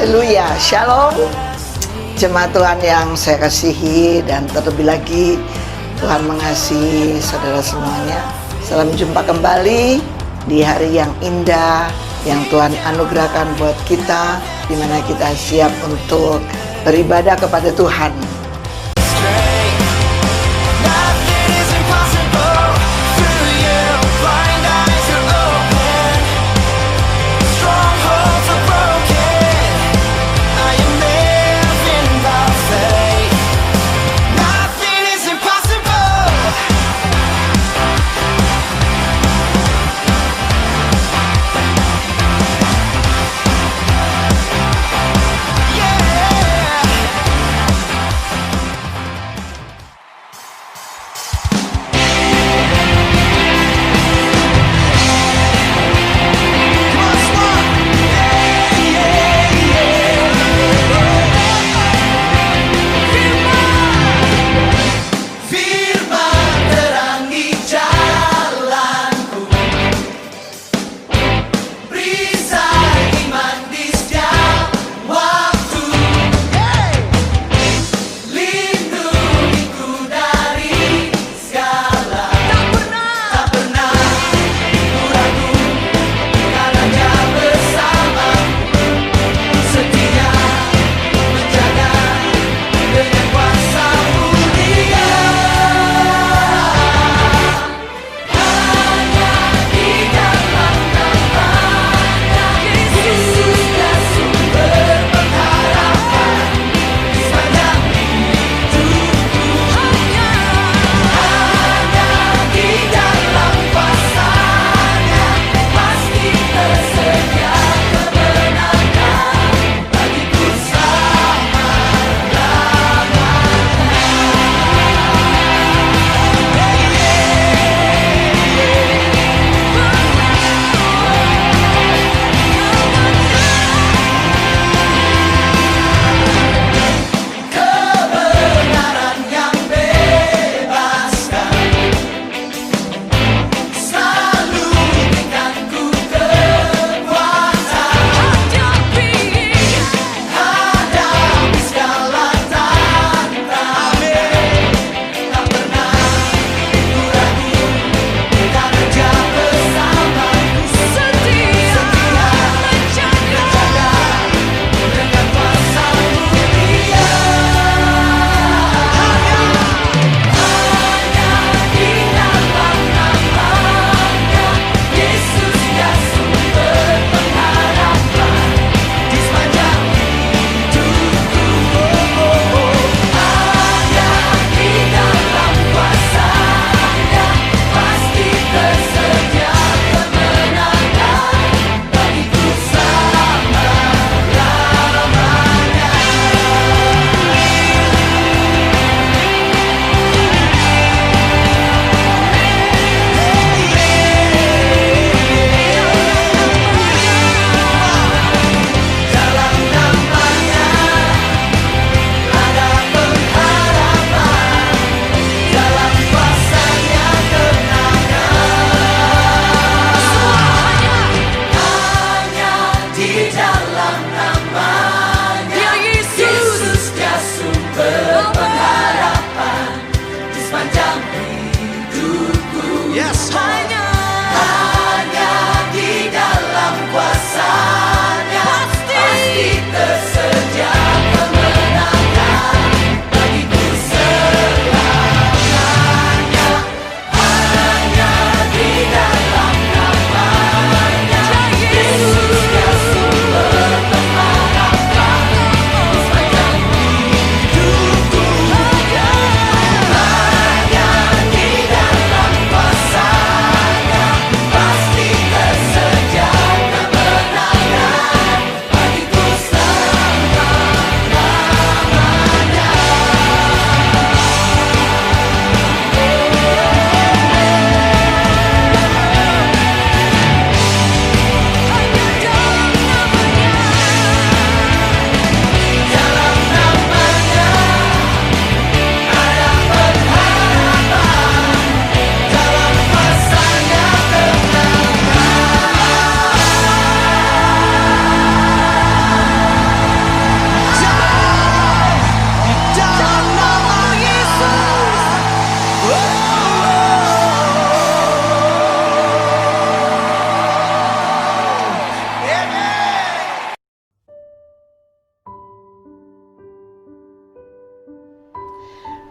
Haleluya, shalom jemaat Tuhan yang saya kasihi, dan terlebih lagi Tuhan mengasihi saudara semuanya. Salam jumpa kembali di hari yang indah yang Tuhan anugerahkan buat kita, di mana kita siap untuk beribadah kepada Tuhan.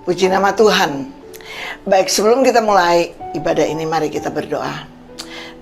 Puji nama Tuhan. Baik, sebelum kita mulai ibadah ini, mari kita berdoa.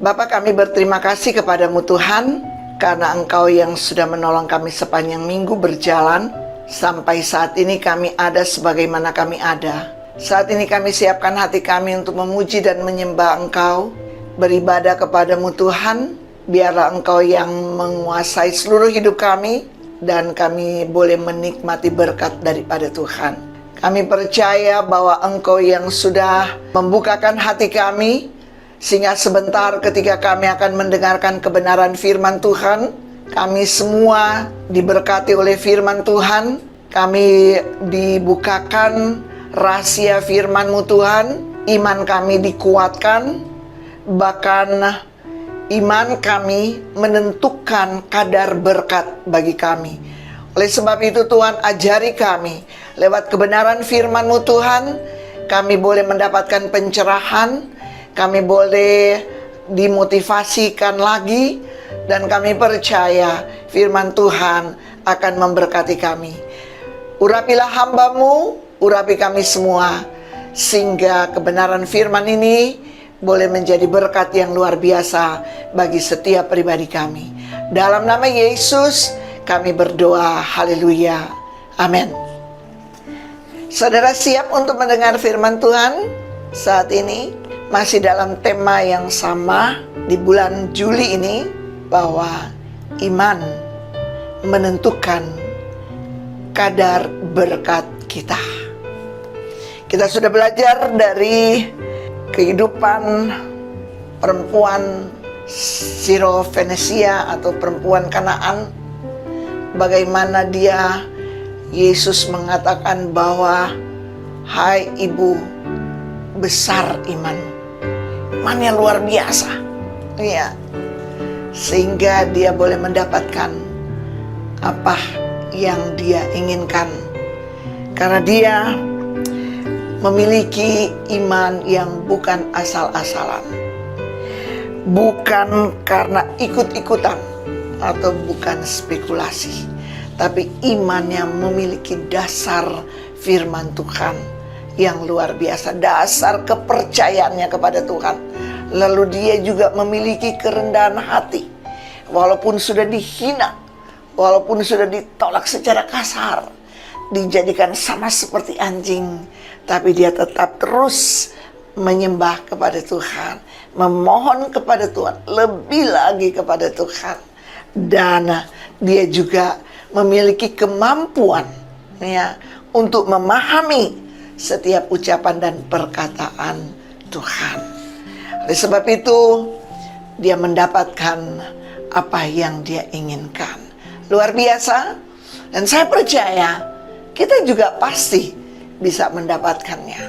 Bapa, kami berterima kasih kepadamu Tuhan, karena Engkau yang sudah menolong kami sepanjang minggu berjalan. Sampai saat ini kami ada sebagaimana kami ada. Saat ini kami siapkan hati kami untuk memuji dan menyembah Engkau, beribadah kepadamu Tuhan. Biarlah Engkau yang menguasai seluruh hidup kami, dan kami boleh menikmati berkat daripada Tuhan. Kami percaya bahwa Engkau yang sudah membukakan hati kami, sehingga sebentar ketika kami akan mendengarkan kebenaran firman Tuhan, kami semua diberkati oleh firman Tuhan. Kami dibukakan rahasia firman-Mu Tuhan, iman kami dikuatkan, bahkan iman kami menentukan kadar berkat bagi kami. Oleh sebab itu Tuhan, ajari kami lewat kebenaran firman-Mu Tuhan, kami boleh mendapatkan pencerahan, kami boleh dimotivasikan lagi, dan kami percaya firman Tuhan akan memberkati kami. Urapilah hamba-Mu, urapi kami semua, sehingga kebenaran firman ini boleh menjadi berkat yang luar biasa bagi setiap pribadi kami. Dalam nama Yesus kami berdoa, haleluya, amin. Saudara siap untuk mendengar firman Tuhan? Saat ini masih dalam tema yang sama di bulan Juli ini, bahwa iman menentukan kadar berkat kita. Kita sudah belajar dari kehidupan perempuan Sirofenisia atau perempuan Kanaan, bagaimana Yesus mengatakan bahwa, hai ibu, besar imannya luar biasa, ya, sehingga dia boleh mendapatkan apa yang dia inginkan, karena dia memiliki iman yang bukan asal-asalan, bukan karena ikut-ikutan atau bukan spekulasi, tapi iman yang memiliki dasar firman Tuhan yang luar biasa, dasar kepercayaannya kepada Tuhan. Lalu dia juga memiliki kerendahan hati, walaupun sudah dihina, walaupun sudah ditolak secara kasar, dijadikan sama seperti anjing, tapi dia tetap terus menyembah kepada Tuhan, memohon kepada Tuhan, lebih lagi kepada Tuhan. Dan dia juga memiliki kemampuan, ya, untuk memahami setiap ucapan dan perkataan Tuhan. Oleh sebab itu dia mendapatkan apa yang dia inginkan. Luar biasa. Dan saya percaya kita juga pasti bisa mendapatkannya.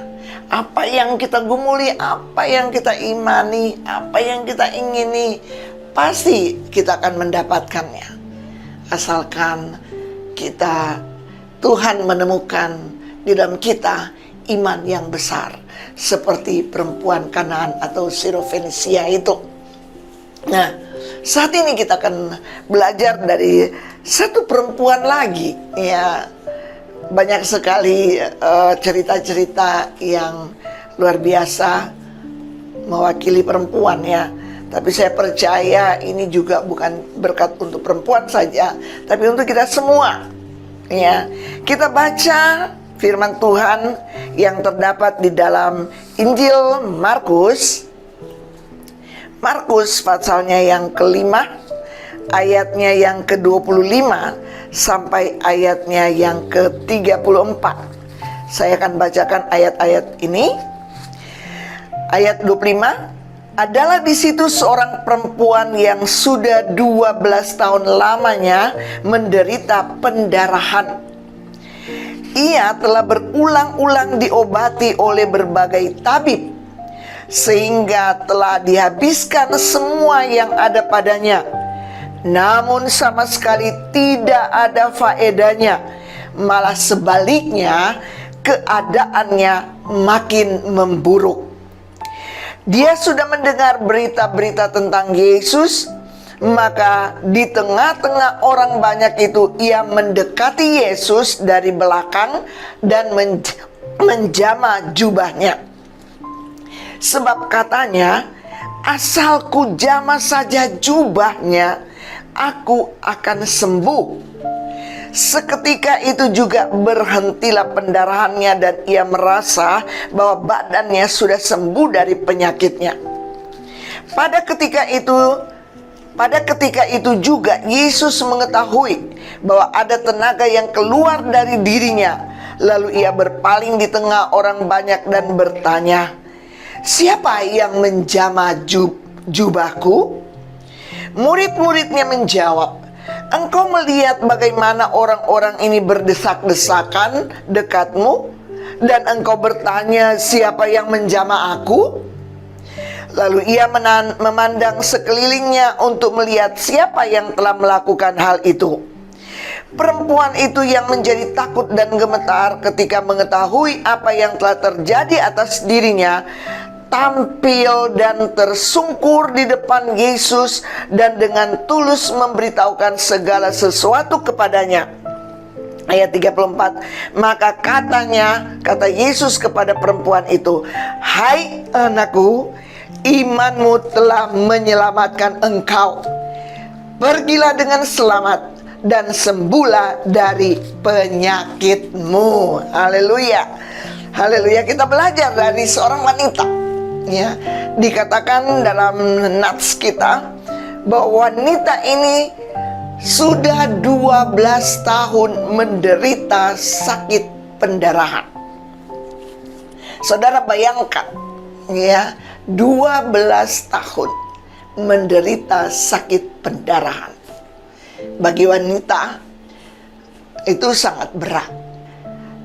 Apa yang kita gumuli, apa yang kita imani, apa yang kita ingini, pasti kita akan mendapatkannya. Asalkan Tuhan menemukan di dalam kita iman yang besar, seperti perempuan Kanaan atau Sirofenisia itu. Nah, saat ini kita akan belajar dari satu perempuan lagi, ya. Banyak sekali cerita-cerita yang luar biasa mewakili perempuan, ya. Tapi saya percaya ini juga bukan berkat untuk perempuan saja, tapi untuk kita semua, ya. Kita baca firman Tuhan yang terdapat di dalam Injil Markus pasalnya yang ke-5, ayatnya yang ke-25 sampai ayatnya yang ke-34. Saya akan bacakan ayat-ayat ini. Ayat 25, adalah di situ seorang perempuan yang sudah 12 tahun lamanya menderita pendarahan. Ia telah berulang-ulang diobati oleh berbagai tabib, sehingga telah dihabiskan semua yang ada padanya. Namun sama sekali tidak ada faedahnya, malah sebaliknya keadaannya makin memburuk. Dia sudah mendengar berita-berita tentang Yesus, maka di tengah-tengah orang banyak itu ia mendekati Yesus dari belakang dan menjama jubahnya. Sebab katanya, asal ku jama saja jubahnya, aku akan sembuh. Seketika itu juga berhentilah pendarahannya dan ia merasa bahwa badannya sudah sembuh dari penyakitnya. Pada ketika itu juga Yesus mengetahui bahwa ada tenaga yang keluar dari dirinya. Lalu ia berpaling di tengah orang banyak dan bertanya, siapa yang menjama jubahku? Murid-muridnya menjawab, engkau melihat bagaimana orang-orang ini berdesak-desakan dekatmu, dan engkau bertanya siapa yang menjama aku? Lalu ia memandang sekelilingnya untuk melihat siapa yang telah melakukan hal itu. Perempuan itu yang menjadi takut dan gemetar ketika mengetahui apa yang telah terjadi atas dirinya, tampil dan tersungkur di depan Yesus dan dengan tulus memberitahukan segala sesuatu kepadanya. Ayat 34, maka kata Yesus kepada perempuan itu, hai anakku, imanmu telah menyelamatkan engkau. Pergilah dengan selamat dan sembuhlah dari penyakitmu. Haleluya. Haleluya. Kita belajar dari seorang wanita, ya, dikatakan dalam nats kita bahwa wanita ini sudah 12 tahun menderita sakit pendarahan. Saudara bayangkan, ya, 12 tahun menderita sakit pendarahan. Bagi wanita itu sangat berat.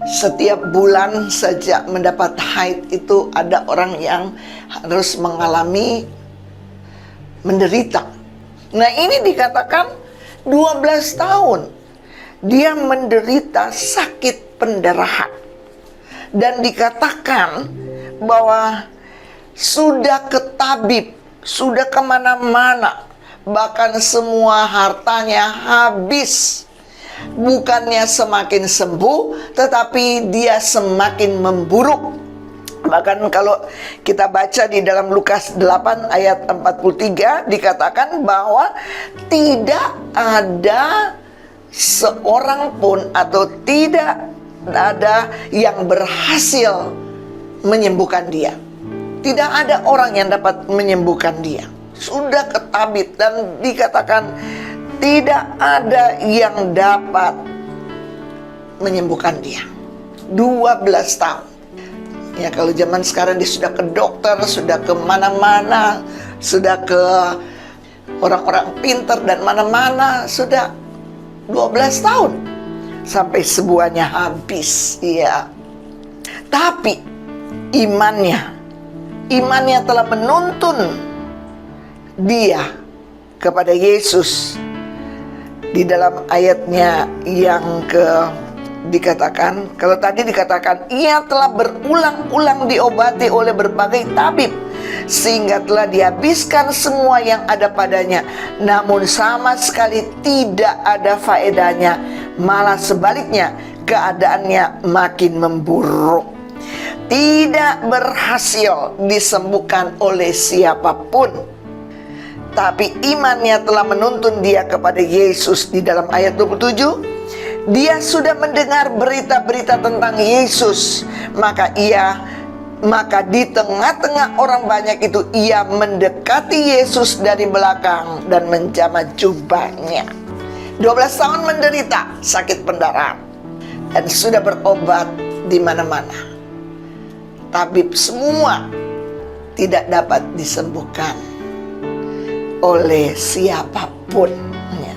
Setiap bulan sejak mendapat haid itu ada orang yang harus mengalami menderita. Nah, ini dikatakan 12 tahun dia menderita sakit pendarahan. Dan dikatakan bahwa sudah ke tabib, sudah kemana-mana, bahkan semua hartanya habis. Bukannya semakin sembuh, tetapi dia semakin memburuk. Bahkan kalau kita baca di dalam Lukas 8 ayat 43, dikatakan bahwa tidak ada seorang pun atau tidak ada yang berhasil menyembuhkan dia. Tidak ada orang yang dapat menyembuhkan dia. Sudah ke tabib dan dikatakan tidak ada yang dapat menyembuhkan dia. 12 tahun. Ya, kalau zaman sekarang dia sudah ke dokter, sudah ke mana-mana, sudah ke orang-orang pintar dan mana-mana, sudah 12 tahun sampai semuanya habis. Ya. Tapi imannya telah menuntun dia kepada Yesus. Di dalam ayatnya yang dikatakan, kalau tadi dikatakan ia telah berulang-ulang diobati oleh berbagai tabib sehingga telah dihabiskan semua yang ada padanya, namun sama sekali tidak ada faedahnya, malah sebaliknya keadaannya makin memburuk. Tidak berhasil disembuhkan oleh siapapun. Tapi imannya telah menuntun dia kepada Yesus. Di dalam ayat 27, dia sudah mendengar berita-berita tentang Yesus. Maka di tengah-tengah orang banyak itu, ia mendekati Yesus dari belakang dan menjamah jubahnya. 12 tahun menderita sakit pendarahan dan sudah berobat di mana-mana. Tabib semua tidak dapat disembuhkan oleh siapapun, ya.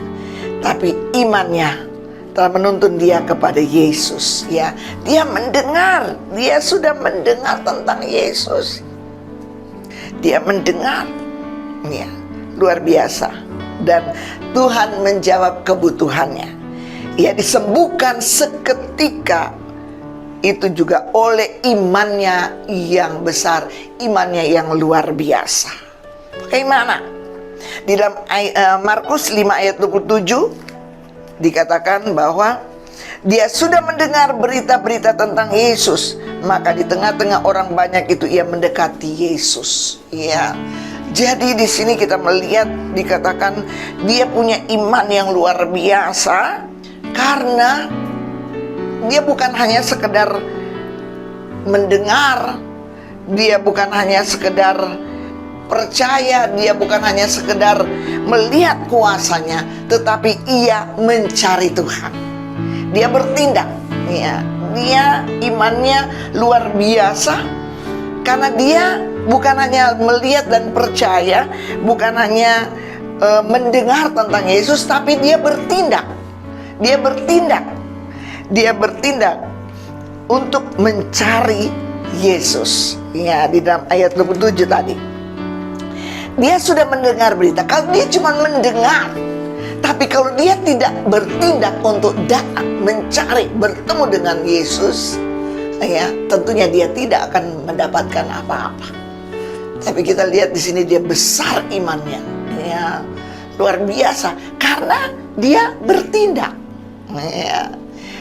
Tapi imannya telah menuntun dia kepada Yesus, ya. Dia mendengar, dia sudah mendengar tentang Yesus. Dia mendengar, ya, luar biasa. Dan Tuhan menjawab kebutuhannya. Ia disembuhkan seketika itu juga oleh imannya yang besar, imannya yang luar biasa. Bagaimana? Di dalam Markus 5 ayat 27 dikatakan bahwa dia sudah mendengar berita-berita tentang Yesus, Maka di tengah-tengah orang banyak itu ia mendekati Yesus. Ya. Jadi di sini kita melihat dikatakan dia punya iman yang luar biasa, karena dia bukan hanya sekedar mendengar, dia bukan hanya sekedar percaya, dia bukan hanya sekedar melihat kuasanya, tetapi ia mencari Tuhan. Dia bertindak, ya. Dia imannya luar biasa, karena dia bukan hanya melihat dan percaya, bukan hanya mendengar tentang Yesus, tapi dia bertindak. Dia bertindak. Dia bertindak untuk mencari Yesus. Ya, di dalam ayat 27 tadi. Dia sudah mendengar berita. Kalau dia cuma mendengar, tapi kalau dia tidak bertindak untuk datang, mencari, bertemu dengan Yesus, ya, tentunya dia tidak akan mendapatkan apa-apa. Tapi kita lihat di sini dia besar imannya, ya, luar biasa, karena dia bertindak. Ya.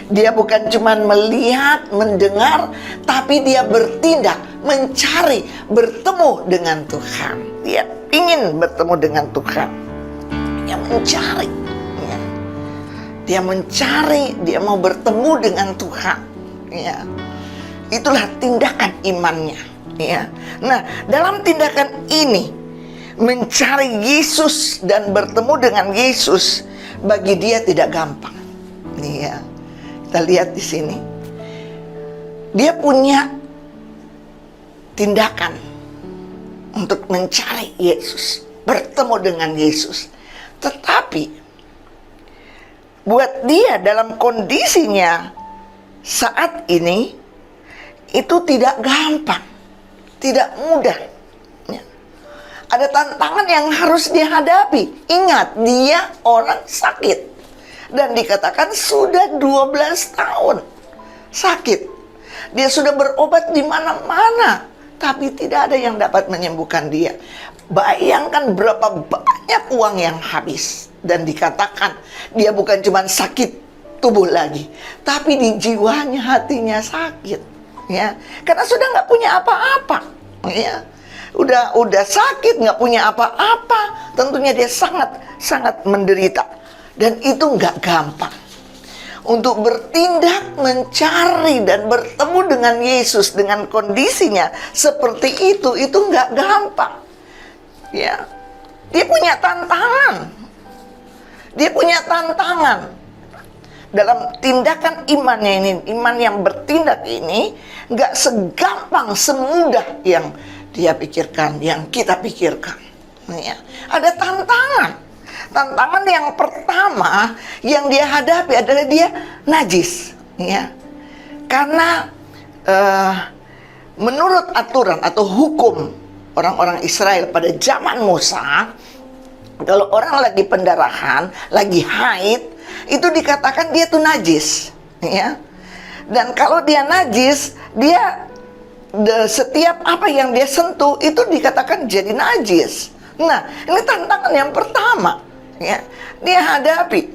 Dia bukan cuma melihat, mendengar, tapi dia bertindak, mencari, bertemu dengan Tuhan. Dia ingin bertemu dengan Tuhan. Dia mencari, ya. Dia mencari, dia mau bertemu dengan Tuhan, ya. Itulah tindakan imannya, ya. Nah, dalam tindakan ini, mencari Yesus dan bertemu dengan Yesus, bagi dia tidak gampang, ya. Kita lihat di sini, dia punya tindakan untuk mencari Yesus, bertemu dengan Yesus. Tetapi buat dia dalam kondisinya saat ini itu tidak gampang, tidak mudah. Ada tantangan yang harus dihadapi. Ingat, dia orang sakit. Dan dikatakan sudah 12 tahun sakit. Dia sudah berobat di mana-mana, tapi tidak ada yang dapat menyembuhkan dia. Bayangkan berapa banyak uang yang habis. Dan dikatakan dia bukan cuma sakit tubuh lagi, tapi di jiwanya, hatinya sakit, ya. Karena sudah nggak punya apa-apa, ya. Udah sakit, nggak punya apa-apa. Tentunya dia sangat menderita. Dan itu nggak gampang. Untuk bertindak, mencari, dan bertemu dengan Yesus dengan kondisinya seperti itu nggak gampang. Ya, dia punya tantangan. Dia punya tantangan. Dalam tindakan imannya ini, iman yang bertindak ini, nggak segampang, semudah yang dia pikirkan, yang kita pikirkan. Ya, ada tantangan. Tantangan yang pertama yang dia hadapi adalah dia najis, ya. Karena menurut aturan atau hukum orang-orang Israel pada zaman Musa, kalau orang lagi pendarahan, lagi haid, itu dikatakan dia tuh najis, ya. Dan kalau dia najis, dia setiap apa yang dia sentuh itu dikatakan jadi najis. Nah, ini tantangan yang pertama, ya. Dia hadapi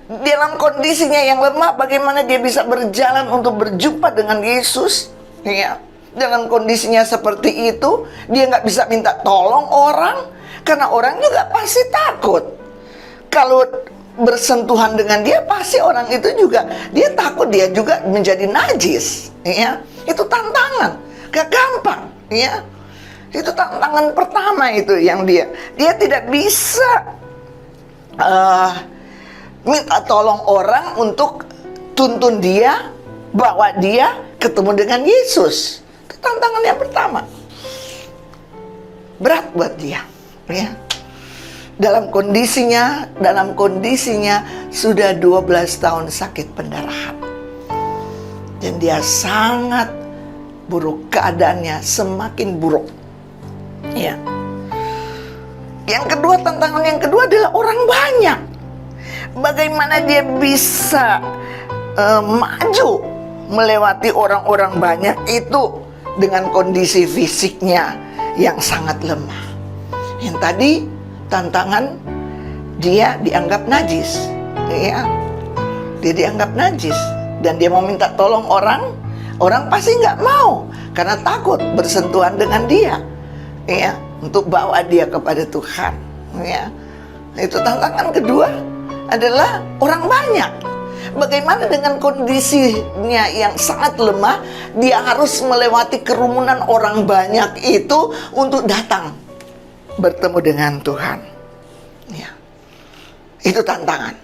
dalam kondisinya yang lemah, bagaimana dia bisa berjalan untuk berjumpa dengan Yesus, ya. Dengan kondisinya seperti itu, dia nggak bisa minta tolong orang, karena orang juga pasti takut. Kalau bersentuhan dengan dia, pasti orang itu juga, dia takut dia juga menjadi najis, ya. Itu tantangan, gak gampang, ya. Itu tantangan pertama itu yang dia tidak bisa minta tolong orang untuk tuntun dia, bawa dia ketemu dengan Yesus. Itu tantangan yang pertama. Berat buat dia, ya. Dalam kondisinya sudah 12 tahun sakit pendarahan. Dan dia sangat buruk, keadaannya semakin buruk, ya. Yang kedua, tantangan yang kedua adalah orang banyak. Bagaimana dia bisa maju melewati orang-orang banyak itu dengan kondisi fisiknya yang sangat lemah. Yang tadi tantangan, dia dianggap najis, ya. Dia dianggap najis dan dia mau minta tolong orang Orang pasti nggak mau karena takut bersentuhan dengan dia, ya, untuk bawa dia kepada Tuhan, ya. Itu tantangan kedua adalah orang banyak. Bagaimana dengan kondisinya yang sangat lemah, dia harus melewati kerumunan orang banyak itu untuk datang bertemu dengan Tuhan, ya. Itu tantangan.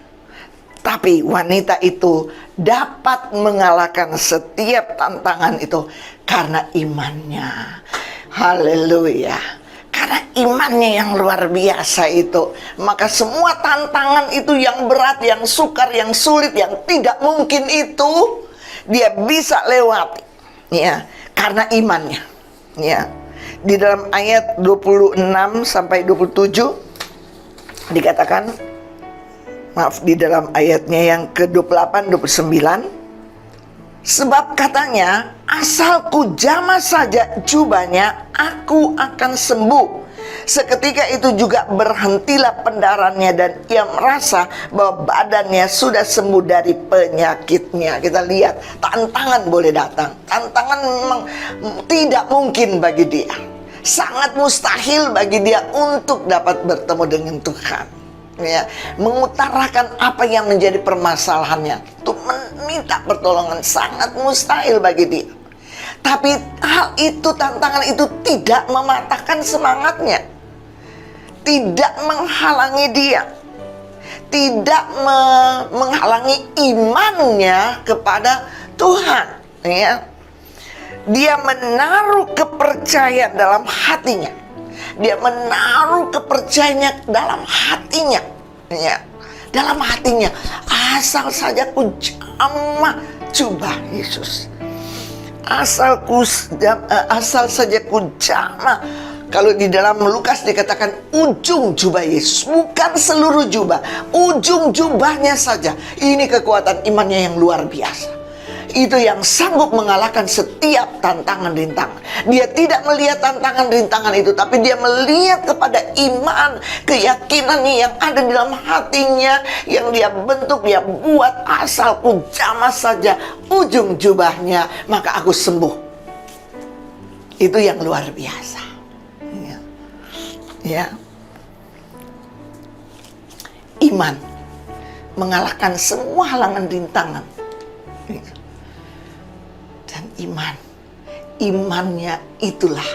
Tapi wanita itu dapat mengalahkan setiap tantangan itu karena imannya. Haleluya. Karena imannya yang luar biasa itu, maka semua tantangan itu yang berat, yang sukar, yang sulit, yang tidak mungkin itu dia bisa lewati, ya, karena imannya, ya. Di dalam ayat 26 sampai 27 dikatakan, di dalam ayatnya yang ke-28 29, sebab katanya, asal ku jamah saja jubahnya, aku akan sembuh. Seketika itu juga berhentilah pendarahannya dan ia merasa bahwa badannya sudah sembuh dari penyakitnya. Kita lihat, tantangan boleh datang. Tantangan memang tidak mungkin bagi dia. Sangat mustahil bagi dia untuk dapat bertemu dengan Tuhan, ya, mengutarakan apa yang menjadi permasalahannya, untuk meminta pertolongan sangat mustahil bagi dia. Tapi hal itu, tantangan itu tidak mematahkan semangatnya, tidak menghalangi dia, tidak menghalangi imannya kepada Tuhan, ya. Dia menaruh kepercayaan dalam hatinya. Dia menaruh kepercayaannya dalam hatinya, ya, dalam hatinya. Asal saja ku jamah jubah Yesus, asal saja ku jamah. Kalau di dalam Lukas dikatakan ujung jubah Yesus, bukan seluruh jubah, ujung jubahnya saja. Ini kekuatan imannya yang luar biasa. Itu yang sanggup mengalahkan setiap tantangan-rintangan. Dia tidak melihat tantangan-rintangan itu, tapi dia melihat kepada iman, keyakinannya yang ada di dalam hatinya, yang dia bentuk, dia buat. Asal ku jamah saja ujung jubahnya, maka aku sembuh. Itu yang luar biasa, ya, ya. Iman mengalahkan semua halangan rintangan, ya. Dan imannya itulah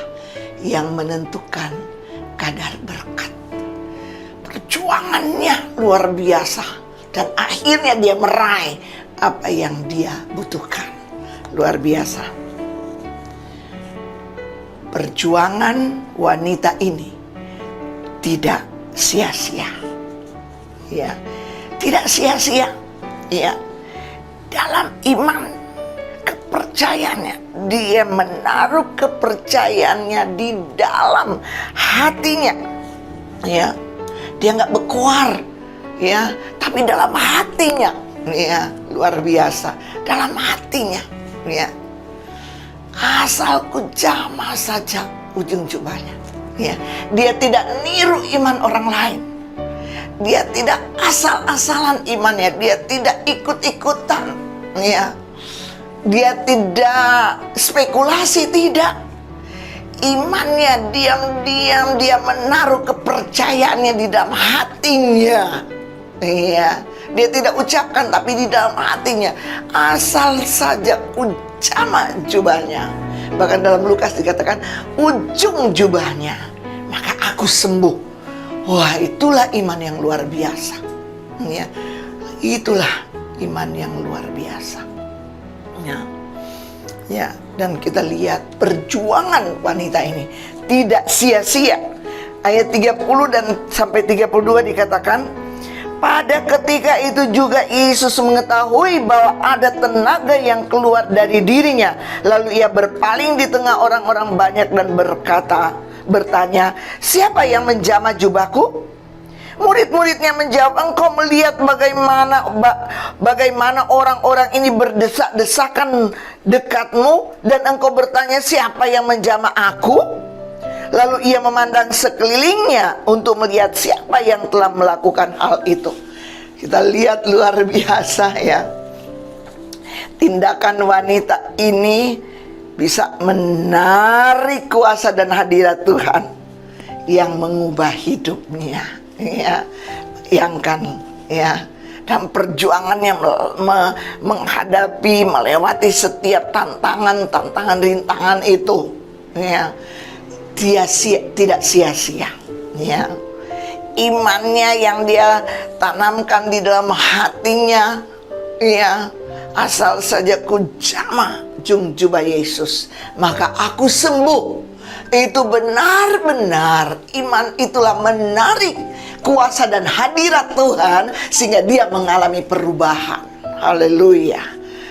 yang menentukan kadar berkat. Perjuangannya luar biasa, dan akhirnya dia meraih apa yang dia butuhkan. Luar biasa. Perjuangan wanita ini tidak sia-sia, ya, tidak sia-sia, ya. Dalam iman, kepercayaannya, dia menaruh kepercayaannya di dalam hatinya, ya. Dia nggak berkuar, ya, tapi dalam hatinya, ya, luar biasa. Dalam hatinya, ya, asal ku jamah saja ujung jubahnya, ya. Dia tidak niru iman orang lain. Dia tidak asal-asalan imannya, dia tidak ikut-ikutan, ya. Dia tidak spekulasi, tidak. Imannya diam-diam dia menaruh kepercayaannya di dalam hatinya, iya. Dia tidak ucapkan, tapi di dalam hatinya. Asal saja jamah jubahnya. Bahkan dalam Lukas dikatakan ujung jubahnya, maka aku sembuh. Wah, itulah iman yang luar biasa, ya. Itulah iman yang luar biasa, ya. Ya, dan kita lihat perjuangan wanita ini tidak sia-sia. Ayat 30 dan sampai 32 dikatakan, pada ketika itu juga Yesus mengetahui bahwa ada tenaga yang keluar dari dirinya. Lalu ia berpaling di tengah orang-orang banyak dan bertanya, siapa yang menjamah jubahku? Murid-muridnya menjawab, engkau melihat bagaimana orang-orang ini berdesak-desakan dekatmu, dan engkau bertanya, siapa yang menjamah aku? Lalu ia memandang sekelilingnya untuk melihat siapa yang telah melakukan hal itu. Kita lihat luar biasa, ya. tindakan wanita ini bisa menarik kuasa dan hadirat Tuhan yang mengubah hidupnya, ya. Bayangkan, ya, dan perjuangannya menghadapi, melewati setiap tantangan rintangan itu, ya, dia tidak sia-sia, ya. Imannya yang dia tanamkan di dalam hatinya, ya, asal saja ku jamah jubah Yesus, maka aku sembuh. Itu benar-benar iman itulah menarik kuasa dan hadirat Tuhan sehingga dia mengalami perubahan. Haleluya,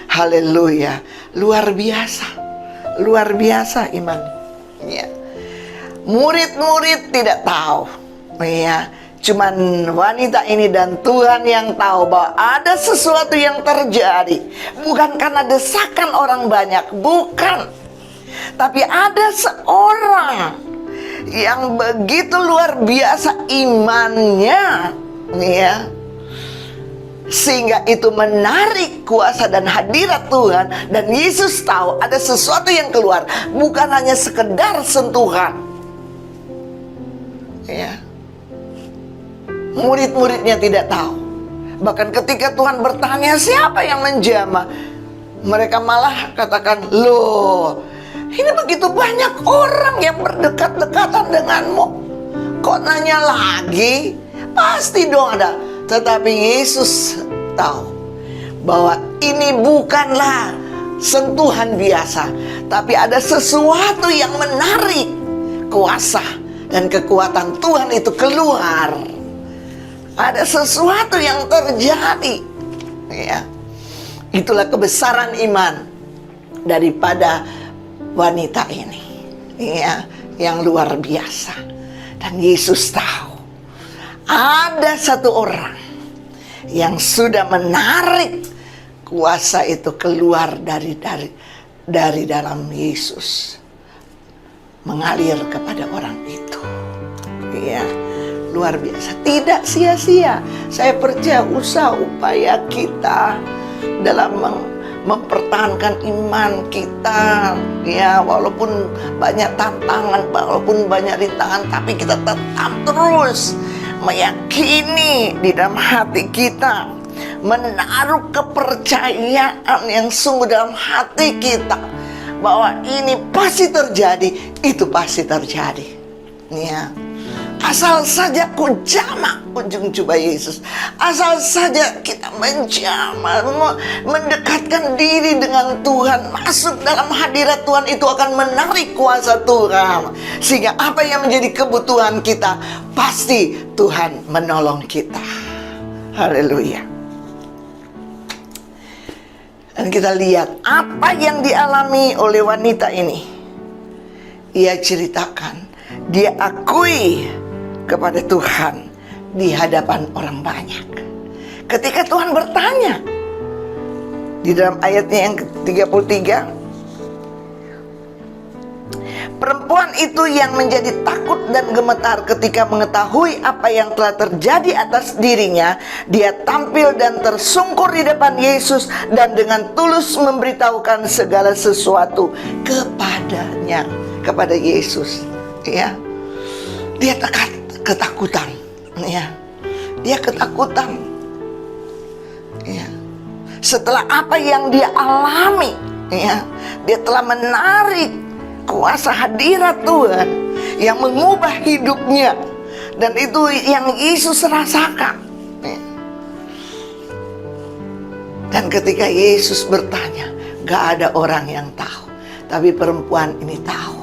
haleluya, luar biasa iman, ya. Murid-murid tidak tahu, ya, cuman wanita ini dan Tuhan yang tahu bahwa ada sesuatu yang terjadi. Bukan karena desakan orang banyak, bukan. Tapi ada seorang yang begitu luar biasa imannya, ya, sehingga itu menarik kuasa dan hadirat Tuhan. Dan Yesus tahu ada sesuatu yang keluar, bukan hanya sekedar sentuhan, ya. Murid-muridnya tidak tahu. Bahkan ketika Tuhan bertanya siapa yang menjamah, mereka malah katakan, loh, ini begitu banyak orang yang berdekat-dekatan denganmu, kok nanya lagi? Pasti dong ada. Tetapi Yesus tahu bahwa ini bukanlah sentuhan biasa, tapi ada sesuatu yang menarik kuasa dan kekuatan Tuhan itu keluar. Ada sesuatu yang terjadi, ya. Itulah kebesaran iman daripada wanita ini, ya, yang luar biasa. Dan Yesus tahu ada satu orang yang sudah menarik kuasa itu keluar dari dalam Yesus, mengalir kepada orang itu, ya. Luar biasa, tidak sia-sia. Saya percaya usaha upaya kita dalam mempertahankan iman kita, ya, walaupun banyak tantangan, walaupun banyak rintangan, tapi kita tetap terus meyakini di dalam hati kita, menaruh kepercayaan yang sungguh dalam hati kita bahwa ini pasti terjadi, itu pasti terjadi, ya. Asal saja ku jamah ujung jubah Yesus, asal saja kita menjamah, mendekatkan diri dengan Tuhan, masuk dalam hadirat Tuhan, itu akan menarik kuasa Tuhan. Sehingga apa yang menjadi kebutuhan kita, pasti Tuhan menolong kita. Haleluya. Dan kita lihat apa yang dialami oleh wanita ini. Ia ceritakan, dia akui kepada Tuhan di hadapan orang banyak. Ketika Tuhan bertanya di dalam ayatnya yang ke-33, perempuan itu yang menjadi takut dan gemetar ketika mengetahui apa yang telah terjadi atas dirinya, dia tampil dan tersungkur di depan Yesus dan dengan tulus memberitahukan segala sesuatu kepadanya, kepada Yesus, ya. Dia ketakutan, ya. Dia ketakutan, ya. Setelah apa yang dia alami, ya, dia telah menarik kuasa hadirat Tuhan yang mengubah hidupnya, dan itu yang Yesus rasakan, ya. Dan ketika Yesus bertanya, gak ada orang yang tahu, tapi perempuan ini tahu.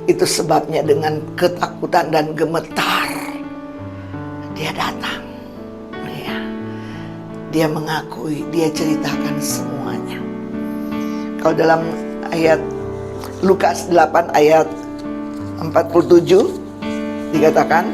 Itu sebabnya dengan ketakutan dan gemetar dia datang, ya. Dia mengakui, dia ceritakan semuanya. Kalau dalam ayat Lukas 8 ayat 47 dikatakan,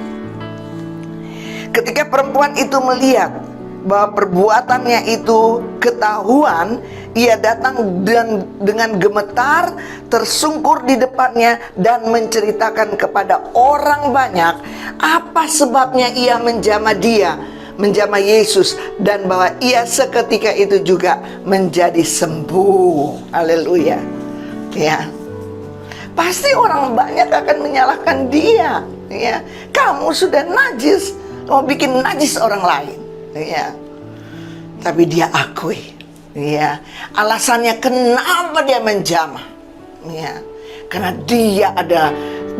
ketika perempuan itu melihat bahwa perbuatannya itu ketahuan, ia datang dan dengan gemetar tersungkur di depannya dan menceritakan kepada orang banyak apa sebabnya ia menjamah dia. menjamah Yesus, dan bahwa ia seketika itu juga menjadi sembuh. Haleluya. Ya, pasti orang banyak akan menyalahkan dia. Ya, kamu sudah najis, mau bikin najis orang lain. Ya, tapi dia akui. Ya, alasannya kenapa dia menjamah. Ya, karena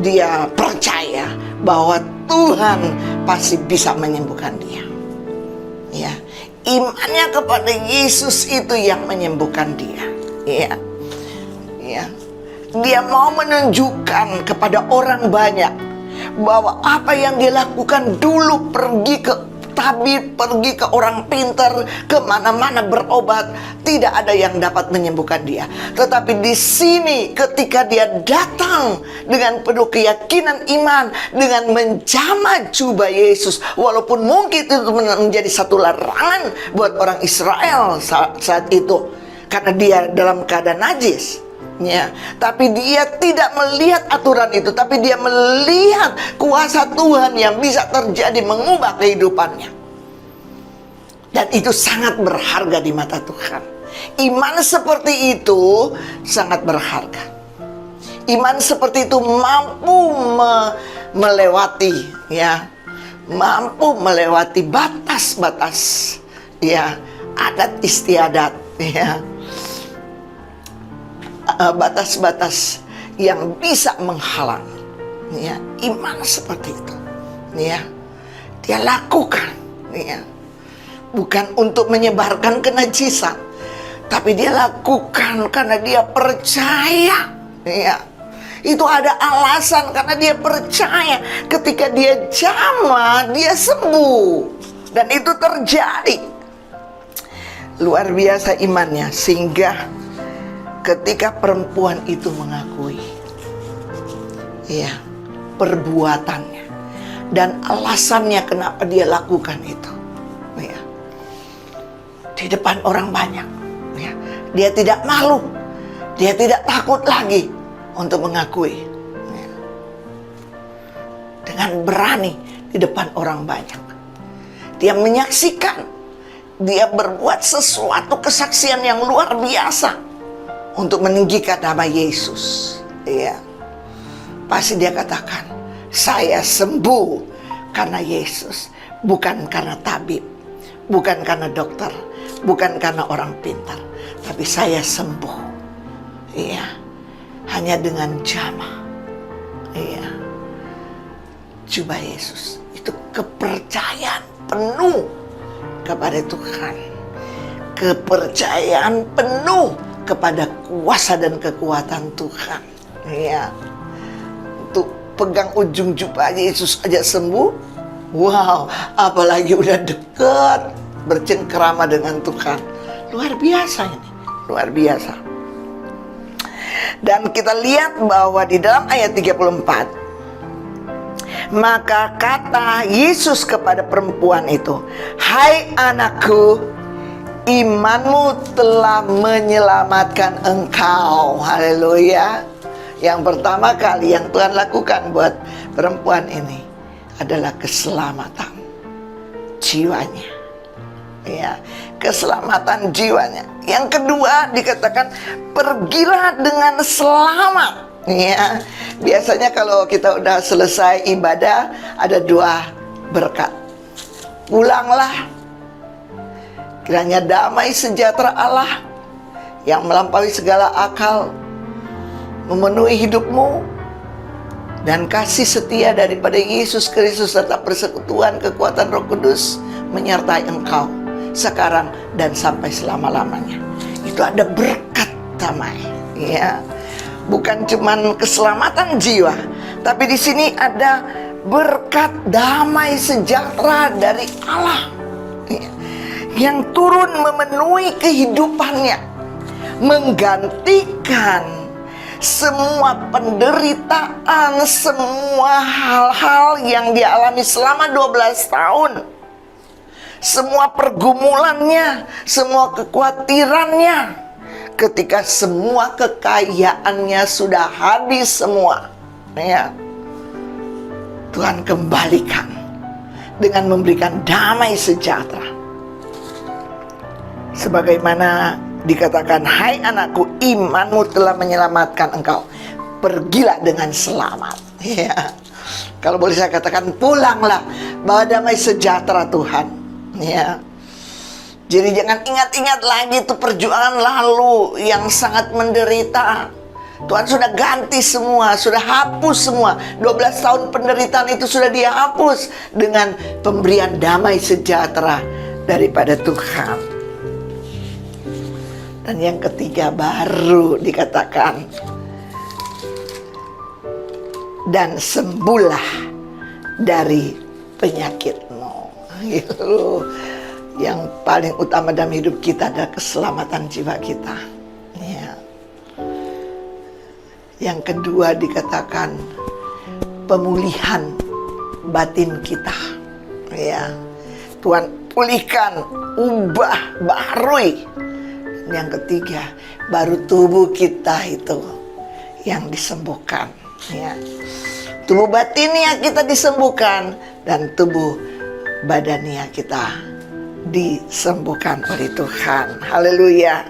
dia percaya bahwa Tuhan pasti bisa menyembuhkan dia. Ya, imannya kepada Yesus itu yang menyembuhkan dia. Ya, ya, dia mau menunjukkan kepada orang banyak bahwa apa yang dia lakukan dulu, pergi ke tabib, pergi ke orang pintar, kemana-mana berobat, tidak ada yang dapat menyembuhkan dia. Tetapi di sini ketika dia datang dengan penuh keyakinan iman, dengan menjamah jubah Yesus, walaupun mungkin itu menjadi satu larangan buat orang Israel saat itu, karena dia dalam keadaan najis. Ya, tapi dia tidak melihat aturan itu, tapi dia melihat kuasa Tuhan yang bisa terjadi mengubah kehidupannya. Dan itu sangat berharga di mata Tuhan. Iman seperti itu sangat berharga. Iman seperti itu mampu melewati, ya, mampu melewati batas-batas, ya, adat istiadat, ya, batas-batas yang bisa menghalang. Ya, iman seperti itu, ya, dia lakukan, ya, bukan untuk menyebarkan kenajisan, tapi dia lakukan karena dia percaya. Ya, itu ada alasan, karena dia percaya ketika dia jamah dia sembuh, dan itu terjadi. Luar biasa imannya, sehingga ketika perempuan itu mengakui, ya, perbuatannya dan alasannya kenapa dia lakukan itu, ya, di depan orang banyak, ya, dia tidak malu, dia tidak takut lagi untuk mengakui, ya, dengan berani di depan orang banyak. Dia menyaksikan, dia berbuat sesuatu kesaksian yang luar biasa untuk meninggikan nama Yesus. Ya, pasti dia katakan, saya sembuh karena Yesus, bukan karena tabib, bukan karena dokter, bukan karena orang pintar, tapi saya sembuh, ya, hanya dengan jamah, ya, jubah Yesus. Itu kepercayaan penuh kepada Tuhan, kepercayaan penuh kepada kuasa dan kekuatan Tuhan. Ya, untuk pegang ujung jubah Yesus aja sembuh. Wow, apalagi udah dekat bercengkerama dengan Tuhan. Luar biasa ini, luar biasa. Dan kita lihat bahwa di dalam ayat 34, maka kata Yesus kepada perempuan itu, hai anakku, imanmu telah menyelamatkan engkau. Haleluya. Yang pertama kali yang Tuhan lakukan buat perempuan ini adalah keselamatan jiwanya. Ya, keselamatan jiwanya. Yang kedua dikatakan, pergilah dengan selamat. Ya, biasanya kalau kita udah selesai ibadah ada dua berkat. Pulanglah, kiranya damai sejahtera Allah yang melampaui segala akal memenuhi hidupmu, dan kasih setia daripada Yesus Kristus serta persekutuan kekuatan Roh Kudus menyertai engkau sekarang dan sampai selama-lamanya. Itu ada berkat damai, ya. Bukan cuman keselamatan jiwa, tapi di sini ada berkat damai sejahtera dari Allah, ya, yang turun memenuhi kehidupannya, menggantikan semua penderitaan, semua hal-hal yang dia alami selama 12 tahun. Semua pergumulannya, semua kekhawatirannya, ketika semua kekayaannya sudah habis semua, ya, Tuhan kembalikan dengan memberikan damai sejahtera. Sebagaimana dikatakan, hai anakku, imanmu telah menyelamatkan engkau, pergilah dengan selamat. Ya. Kalau boleh saya katakan, pulanglah, bawa damai sejahtera Tuhan. Ya. Jadi jangan ingat-ingat lagi itu perjuangan lalu yang sangat menderita. Tuhan sudah ganti semua, sudah hapus semua. 12 tahun penderitaan itu sudah dihapus dengan pemberian damai sejahtera daripada Tuhan. Dan yang ketiga baru dikatakan, dan sembuhlah dari penyakitmu. Gitu. Yang paling utama dalam hidup kita adalah keselamatan jiwa kita. Ya. Yang kedua dikatakan pemulihan batin kita. Ya. Tuhan pulihkan, ubah, baharui. Yang ketiga, baru tubuh kita itu yang disembuhkan. Ya. Tubuh batinnya kita disembuhkan, dan tubuh badannya kita disembuhkan oleh Tuhan. Haleluya.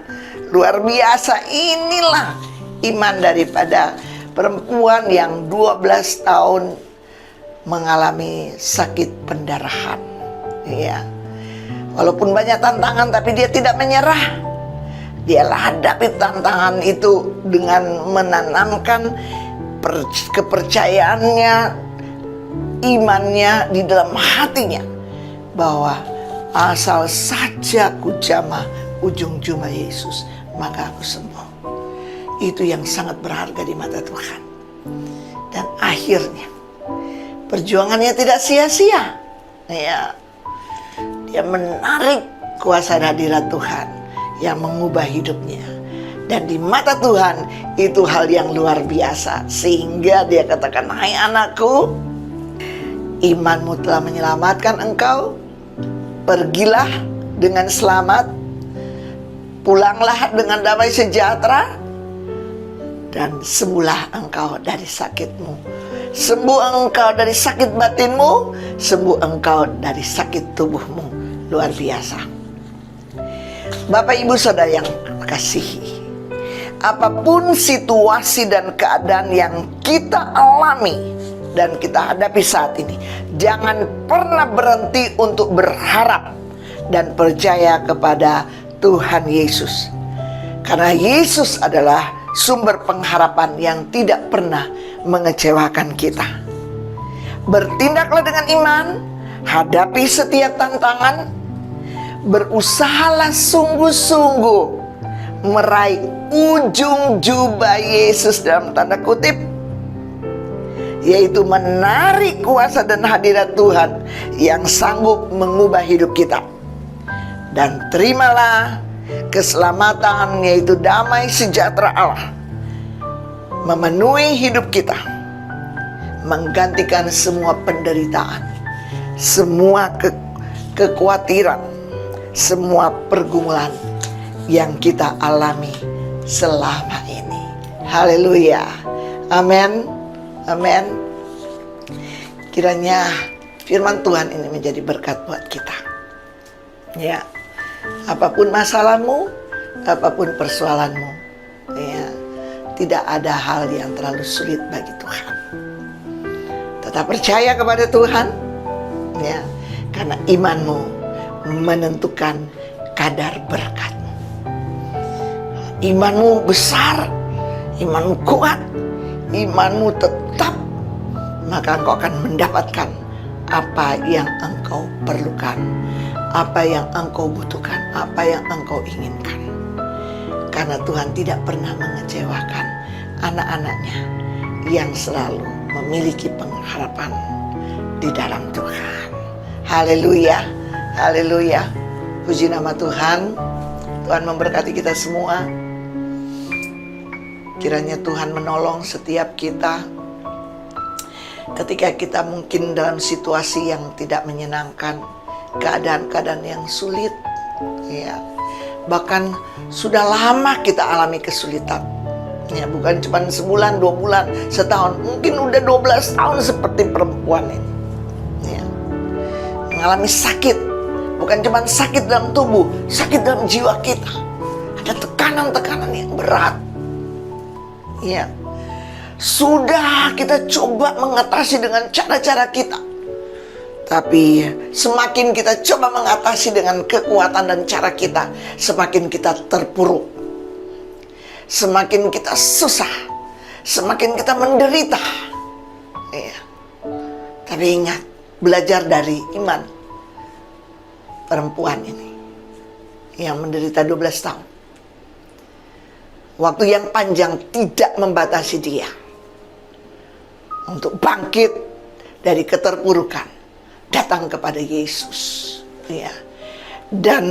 Luar biasa. Inilah iman daripada perempuan yang 12 tahun mengalami sakit pendarahan. Ya. Walaupun banyak tantangan, tapi dia tidak menyerah. Dia hadapi tantangan itu dengan menanamkan kepercayaannya, imannya di dalam hatinya, bahwa asal saja ku jamah ujung jubah Yesus, maka aku sembuh. Itu yang sangat berharga di mata Tuhan. Dan akhirnya perjuangannya tidak sia-sia. Ya, dia menarik kuasa hadirat Tuhan yang mengubah hidupnya. Dan di mata Tuhan itu hal yang luar biasa. Sehingga dia katakan, hai anakku, imanmu telah menyelamatkan engkau, pergilah dengan selamat, pulanglah dengan damai sejahtera, dan sembuhlah engkau dari sakitmu. Sembuh engkau dari sakit batinmu, sembuh engkau dari sakit tubuhmu. Luar biasa. Bapak Ibu Saudara yang kasihi, apapun situasi dan keadaan yang kita alami dan kita hadapi saat ini, jangan pernah berhenti untuk berharap dan percaya kepada Tuhan Yesus. Karena Yesus adalah sumber pengharapan yang tidak pernah mengecewakan kita. Bertindaklah dengan iman, hadapi setiap tantangan, berusahalah sungguh-sungguh meraih ujung jubah Yesus dalam tanda kutip, yaitu menarik kuasa dan hadirat Tuhan yang sanggup mengubah hidup kita. Dan terimalah keselamatan, yaitu damai sejahtera Allah, memenuhi hidup kita, menggantikan semua penderitaan, semua kekhawatiran, semua pergumulan yang kita alami selama ini. Haleluya. Amin. Amin. Kiranya firman Tuhan ini menjadi berkat buat kita. Ya. Apapun masalahmu, apapun persoalanmu, ya, tidak ada hal yang terlalu sulit bagi Tuhan. Tetap percaya kepada Tuhan, ya, karena imanmu menentukan kadar berkatmu. Imanmu besar, imanmu kuat, imanmu tetap, maka engkau akan mendapatkan apa yang engkau perlukan, apa yang engkau butuhkan, apa yang engkau inginkan. Karena Tuhan tidak pernah mengecewakan anak-anaknya yang selalu memiliki pengharapan di dalam Tuhan. Haleluya. Haleluya. Puji nama Tuhan. Tuhan memberkati kita semua. Kiranya Tuhan menolong setiap kita ketika kita mungkin dalam situasi yang tidak menyenangkan, keadaan-keadaan yang sulit, ya. Bahkan sudah lama kita alami kesulitan, ya, bukan cuma sebulan, 2 bulan, setahun, mungkin udah 12 tahun seperti perempuan ini, ya. mengalami sakit. Bukan cuma sakit dalam tubuh, sakit dalam jiwa kita. Ada tekanan-tekanan yang berat. Ya, sudah kita coba mengatasi dengan cara-cara kita. Tapi semakin kita coba mengatasi dengan kekuatan dan cara kita, semakin kita terpuruk. Semakin kita susah, semakin kita menderita. Ya. Tapi ingat, belajar dari iman perempuan ini yang menderita 12 tahun. Waktu yang panjang tidak membatasi dia untuk bangkit dari keterpurukan, datang kepada Yesus, ya, dan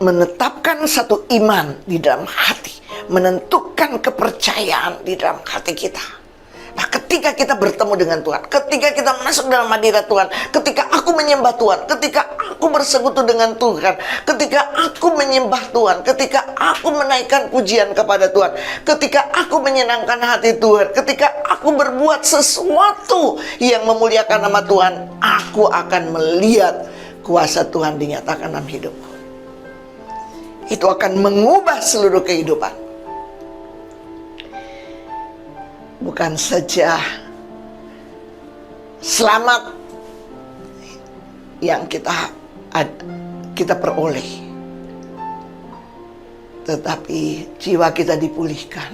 menetapkan satu iman di dalam hati, menentukan kepercayaan di dalam hati kita. Nah, ketika kita bertemu dengan Tuhan, ketika kita masuk dalam hadirat Tuhan, ketika aku menyembah Tuhan, ketika aku bersekutu dengan Tuhan, ketika aku menyembah Tuhan, ketika aku menaikkan pujian kepada Tuhan, ketika aku menyenangkan hati Tuhan, ketika aku berbuat sesuatu yang memuliakan nama Tuhan, aku akan melihat kuasa Tuhan dinyatakan dalam hidupku. Itu akan mengubah seluruh kehidupan. Bukan saja selamat yang kita peroleh, tetapi jiwa kita dipulihkan,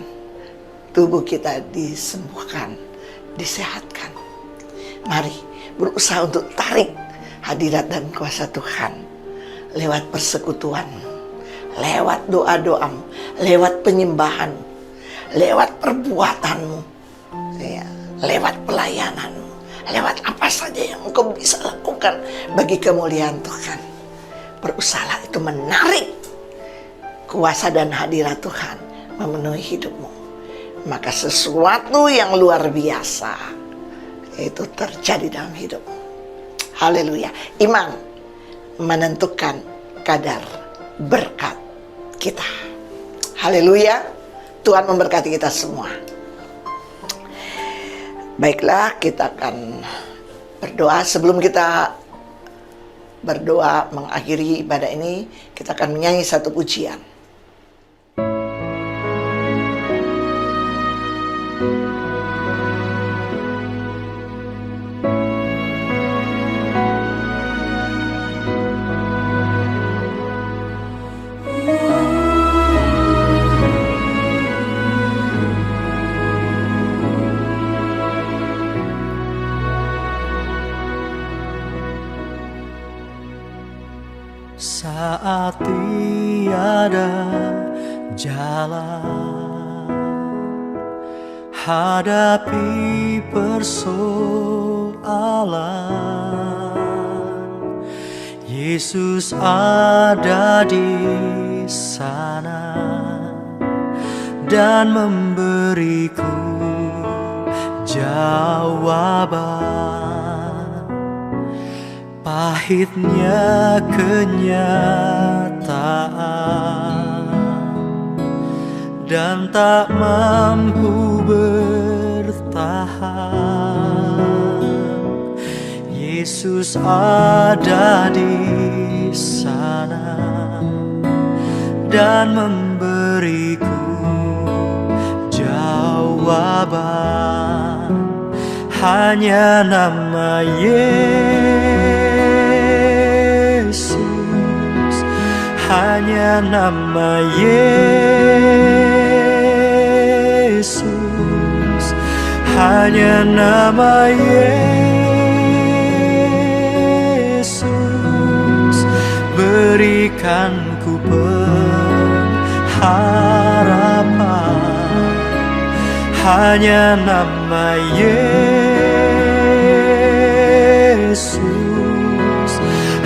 tubuh kita disembuhkan, disehatkan. Mari berusaha untuk tarik hadirat dan kuasa Tuhan lewat persekutuanmu, lewat doa-doamu, lewat penyembahanmu, lewat perbuatanmu, ya, lewat pelayananmu, lewat apa saja yang engkau bisa lakukan bagi kemuliaan Tuhan. Berusahalah itu menarik kuasa dan hadirat Tuhan memenuhi hidupmu. Maka sesuatu yang luar biasa itu terjadi dalam hidupmu. Haleluya. Iman menentukan kadar berkat kita. Haleluya. Tuhan memberkati kita semua. Baiklah, kita akan berdoa. Sebelum kita berdoa mengakhiri ibadah ini, kita akan menyanyi satu pujian. Saat tiada jalan, hadapi persoalan, Yesus ada di sana dan memberiku jawaban. Pahitnya kenyataan dan tak mampu bertahan, Yesus ada di sana dan memberiku jawaban. Hanya nama Yesus, hanya nama Yesus, hanya nama Yesus, berikanku pengharapan. Hanya nama Yesus,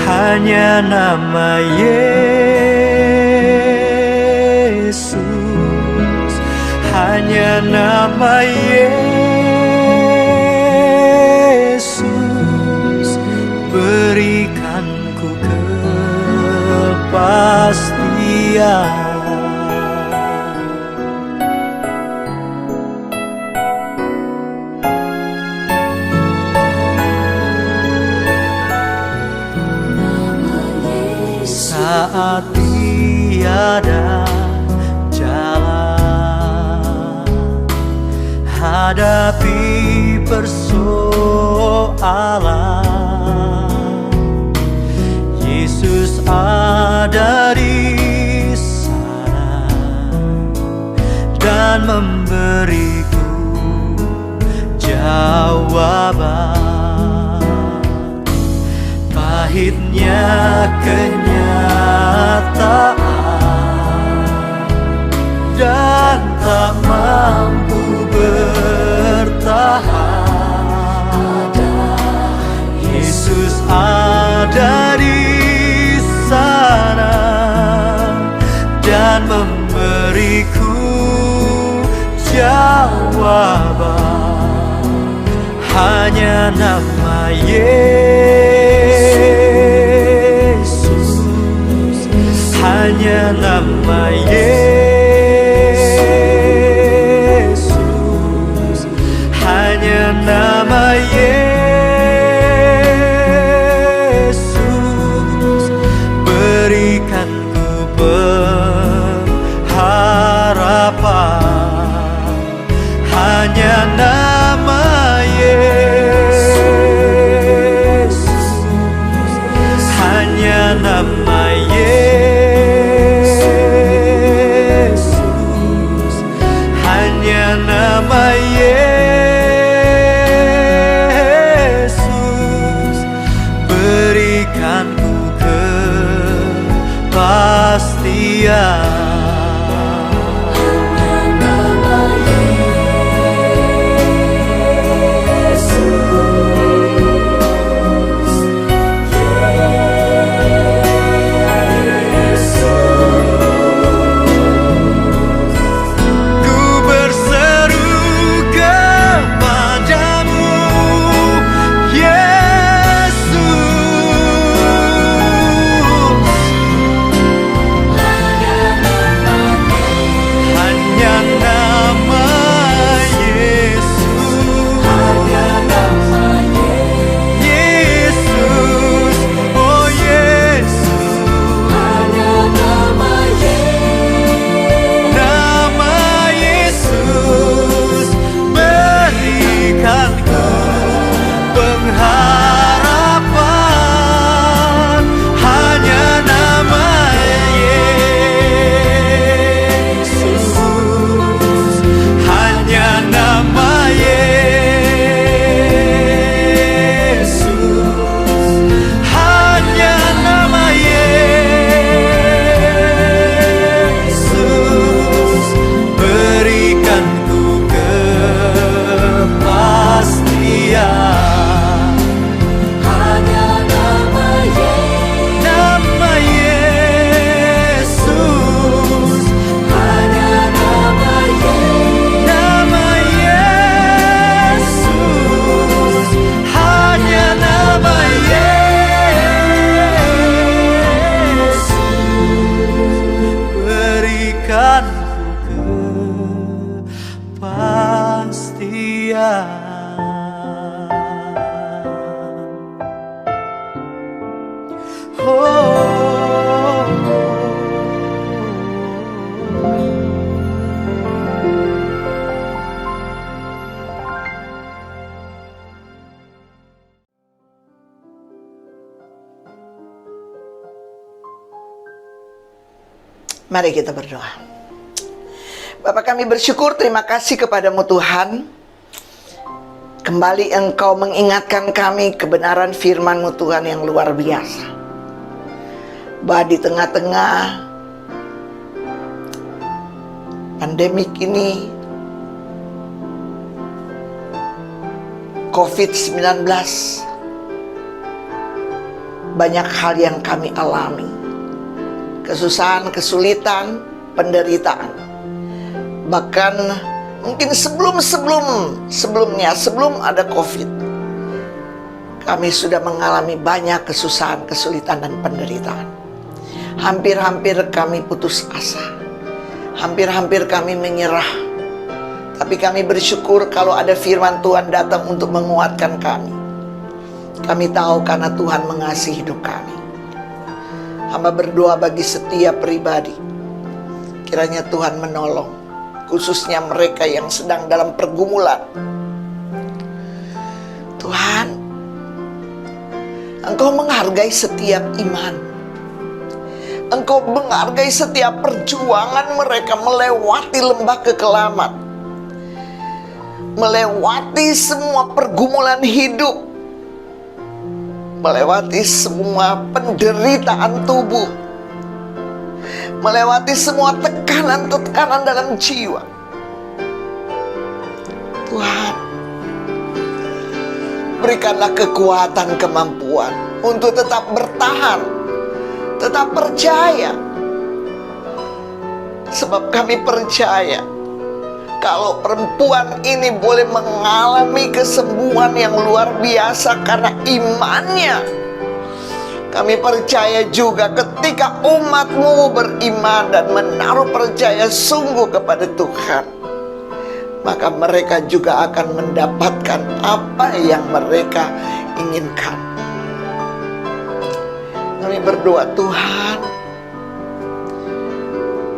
hanya nama Yesus, hanya nama Yesus, berikanku kepastian. saat tiada jalan, hadapi persoalan. Yesus ada di sana dan memberiku jawaban. Pahitnya kenyataan dan tak mampu bertahan, Yesus ada di sana dan memberiku jawaban. Hanya nama Yesus, hanya nama Yesus, hanya nama Yesus, berikan ku pengharapan. Hanya nama Yesus, hanya nama Yesus, hanya nama Yesus, berikan ku kepastian. Mari kita berdoa. Bapa, kami bersyukur, terima kasih kepadamu Tuhan. Kembali Engkau mengingatkan kami kebenaran firman-Mu Tuhan yang luar biasa. Bahwa di tengah-tengah pandemik ini, COVID-19, banyak hal yang kami alami. Kesusahan, kesulitan, penderitaan. Bahkan mungkin sebelumnya, sebelum ada COVID, kami sudah mengalami banyak kesusahan, kesulitan, dan penderitaan. Hampir-hampir kami putus asa. Hampir-hampir kami menyerah. Tapi kami bersyukur kalau ada firman Tuhan datang untuk menguatkan kami. Kami tahu karena Tuhan mengasihi hidup kami. Hamba berdoa bagi setiap pribadi, kiranya Tuhan menolong, khususnya mereka yang sedang dalam pergumulan. Tuhan, Engkau menghargai setiap iman. Engkau menghargai setiap perjuangan mereka melewati lembah kekelaman, melewati semua pergumulan hidup, melewati semua penderitaan tubuh, melewati semua tekanan-tekanan dalam jiwa. Tuhan, berikanlah kekuatan, kemampuan untuk tetap bertahan, tetap percaya. Sebab kami percaya, kalau perempuan ini boleh mengalami kesembuhan yang luar biasa karena imannya, kami percaya juga ketika umat-Mu beriman dan menaruh percaya sungguh kepada Tuhan, maka mereka juga akan mendapatkan apa yang mereka inginkan. Kami berdoa, Tuhan,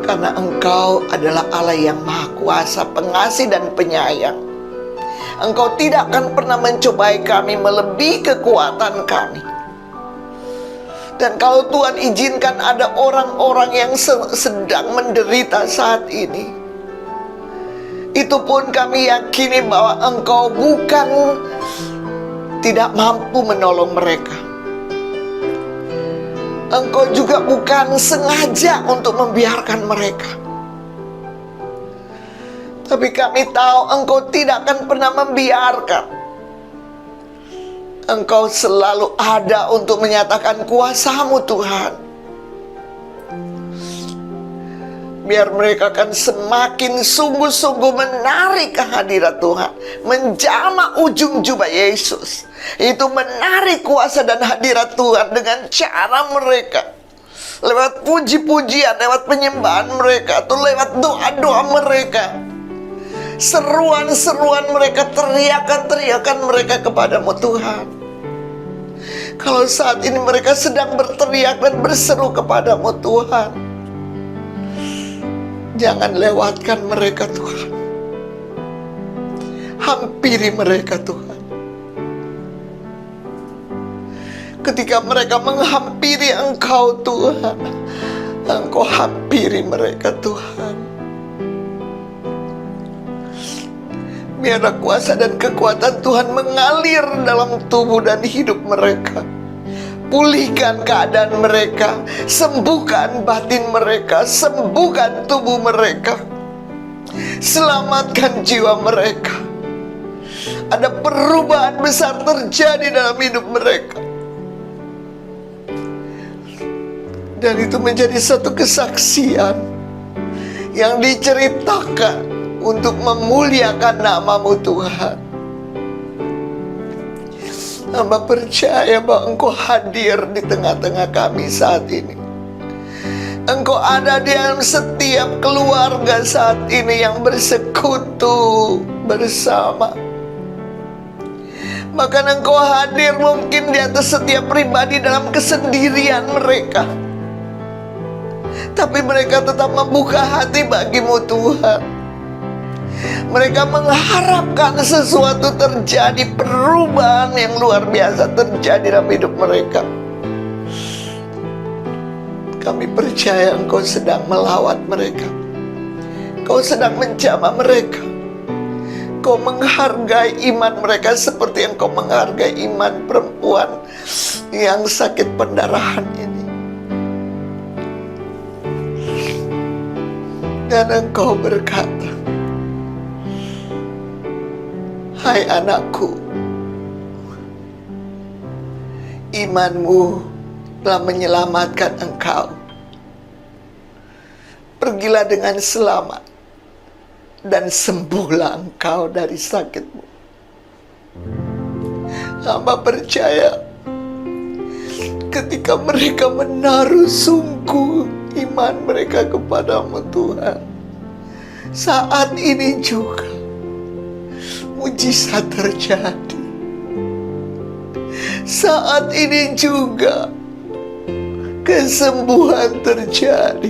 karena Engkau adalah Allah yang Maha Kuasa, pengasih dan penyayang. Engkau tidak akan pernah mencobai kami melebihi kekuatan kami. Dan kalau Tuhan izinkan ada orang-orang yang sedang menderita saat ini, itu pun kami yakini bahwa Engkau bukan tidak mampu menolong mereka. Engkau juga bukan sengaja untuk membiarkan mereka. Tapi kami tahu Engkau tidak akan pernah membiarkan. Engkau selalu ada untuk menyatakan kuasa-Mu, Tuhan. Biar mereka akan semakin sungguh-sungguh menarik kehadirat Tuhan, menjamah ujung jubah Yesus. Itu menarik kuasa dan hadirat Tuhan dengan cara mereka, lewat puji-pujian, lewat penyembahan mereka, atau lewat doa-doa mereka, seruan-seruan mereka, teriakan-teriakan mereka kepadamu, Tuhan. Kalau saat ini mereka sedang berteriak dan berseru kepadamu, Tuhan, jangan lewatkan mereka, Tuhan. Hampiri mereka, Tuhan. Ketika mereka menghampiri Engkau, Tuhan, Engkau hampiri mereka, Tuhan. Biarlah kuasa dan kekuatan Tuhan mengalir dalam tubuh dan hidup mereka. Pulihkan keadaan mereka, sembuhkan batin mereka, sembuhkan tubuh mereka, selamatkan jiwa mereka. Ada perubahan besar terjadi dalam hidup mereka, dan itu menjadi satu kesaksian yang diceritakan untuk memuliakan nama-Mu, Tuhan. Hamba percaya bahwa Engkau hadir di tengah-tengah kami saat ini. Engkau ada di dalam setiap keluarga saat ini yang bersekutu bersama. Bahkan Engkau hadir mungkin di atas setiap pribadi dalam kesendirian mereka, tapi mereka tetap membuka hati bagi-Mu, Tuhan. Mereka mengharapkan sesuatu terjadi, perubahan yang luar biasa terjadi dalam hidup mereka. Kami percaya Engkau sedang melawat mereka, Engkau sedang menjamah mereka. Engkau menghargai iman mereka seperti Engkau menghargai iman perempuan yang sakit pendarahan ini. Dan Engkau berkata, "Hai anakku, imanmu telah menyelamatkan engkau. Pergilah dengan selamat dan sembuhlah engkau dari sakitmu." Hamba percaya ketika mereka menaruh sungguh iman mereka kepadamu, Tuhan, saat ini juga mujizat terjadi. Saat ini juga kesembuhan terjadi.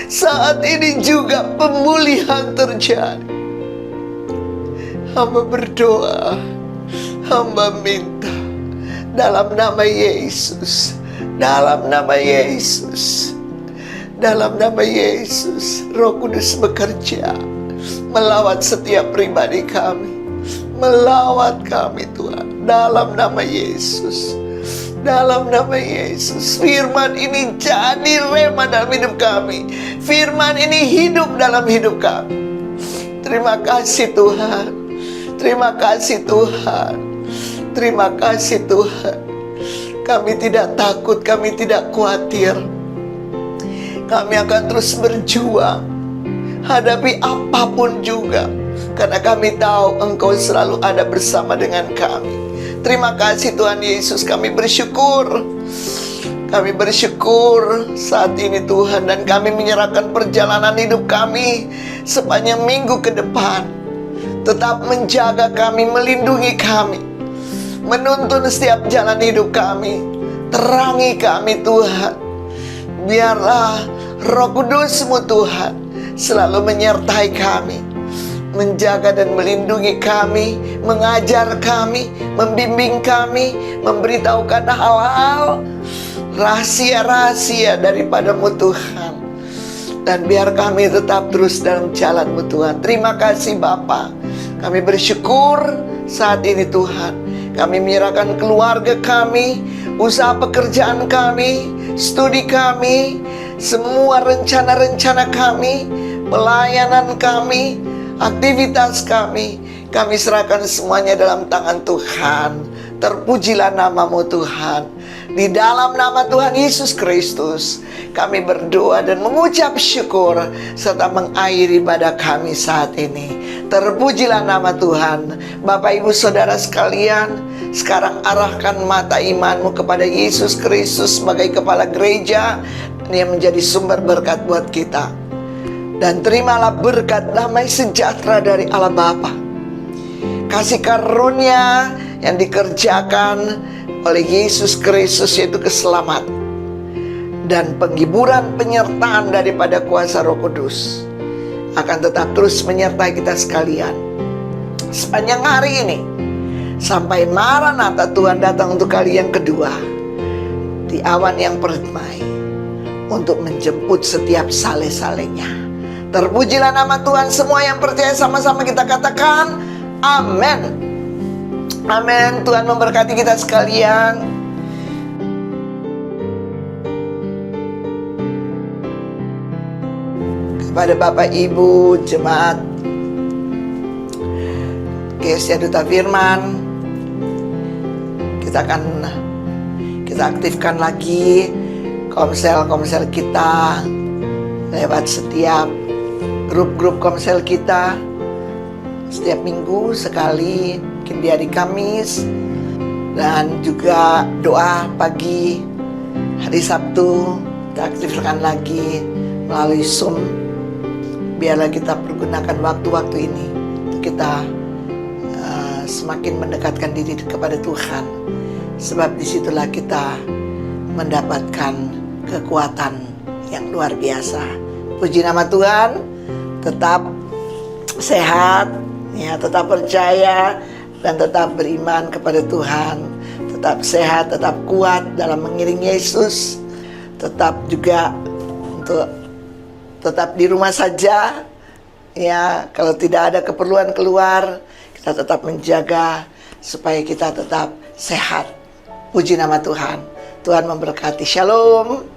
Saat ini juga pemulihan terjadi. Hamba berdoa, hamba minta dalam nama Yesus, dalam nama Yesus, dalam nama Yesus, Roh Kudus bekerja melawat setiap pribadi kami, melawat kami Tuhan, dalam nama Yesus. Dalam nama Yesus, firman ini jadi rema dalam hidup kami. Firman ini hidup dalam hidup kami. Terima kasih Tuhan. Terima kasih Tuhan. Terima kasih Tuhan. Kami tidak takut, kami tidak khawatir. Kami akan terus berjuang, hadapi apapun juga, karena kami tahu Engkau selalu ada bersama dengan kami. Terima kasih Tuhan Yesus, kami bersyukur. Kami bersyukur saat ini Tuhan, dan kami menyerahkan perjalanan hidup kami sepanjang minggu ke depan. Tetap menjaga kami, melindungi kami, menuntun setiap jalan hidup kami. Terangi kami Tuhan. Biarlah Roh Kudus-Mu Tuhan selalu menyertai kami, menjaga dan melindungi kami, mengajar kami, membimbing kami, memberitahukan hal-hal rahasia-rahasia daripada-Mu Tuhan. Dan biar kami tetap terus dalam jalan-Mu Tuhan. Terima kasih Bapa. Kami bersyukur saat ini Tuhan. Kami menyerahkan keluarga kami, usaha pekerjaan kami, studi kami, semua rencana-rencana kami, pelayanan kami, aktivitas kami serahkan semuanya dalam tangan Tuhan. Terpujilah nama-Mu Tuhan. Di dalam nama Tuhan Yesus Kristus kami berdoa dan mengucap syukur serta mengakhiri ibadah kami saat ini. Terpujilah nama Tuhan. Bapak Ibu Saudara sekalian, sekarang arahkan mata imanmu kepada Yesus Kristus sebagai kepala gereja, yang menjadi sumber berkat buat kita. Dan terimalah berkat damai sejahtera dari Allah Bapa, kasih karunia yang dikerjakan oleh Yesus Kristus, yaitu keselamatan, dan penghiburan penyertaan daripada kuasa Roh Kudus akan tetap terus menyertai kita sekalian sepanjang hari ini, sampai Maranatha Tuhan datang untuk kali yang kedua di awan yang permai untuk menjemput setiap saleh-salehnya. Terpujilah nama Tuhan. Semua yang percaya sama-sama kita katakan amin. Amin. Tuhan memberkati kita sekalian. Kepada Bapak Ibu jemaat GSC Duta Firman, kita aktifkan lagi komsel kita lewat setiap grup-grup komsel kita. Setiap minggu sekali, mungkin di hari Kamis, dan juga doa pagi hari Sabtu kita aktifkan lagi melalui Zoom. Biarlah kita pergunakan waktu-waktu ini untuk kita semakin mendekatkan diri kepada Tuhan, sebab disitulah kita mendapatkan kekuatan yang luar biasa. Puji nama Tuhan. Tetap sehat, ya, tetap percaya dan tetap beriman kepada Tuhan. Tetap sehat, tetap kuat dalam mengiring Yesus. Tetap juga untuk tetap di rumah saja, ya. Kalau tidak ada keperluan keluar, kita tetap menjaga supaya kita tetap sehat. Puji nama Tuhan. Tuhan memberkati. Shalom.